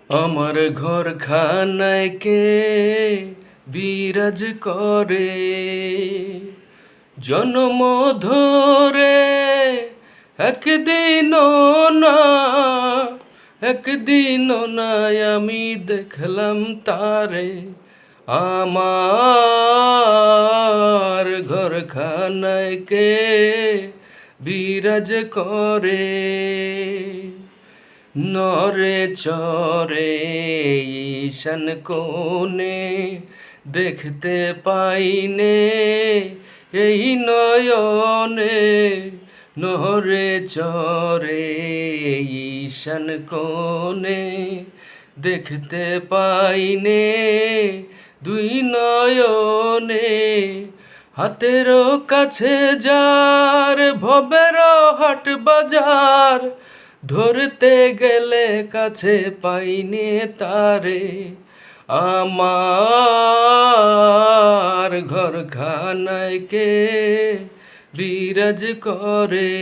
আমার ঘরখানায় কে বিরাজ করে জন্ম ধরে একদিনও না একদিনও না আমি দেখলাম তারে আমার ঘরখানায় কে বিরাজ করে নরে চরে ঈশান কোণে দেখতে পাইনে এই নয়নে নরে চরে ঈশান কোণে দেখতে পাইনে দুই নয়নে হাতের কাছে যার ভবের হাট বাজার ধরতে গেলে কাছে পাইনে তারে আমার ঘরখানায় কে বিরাজ করে।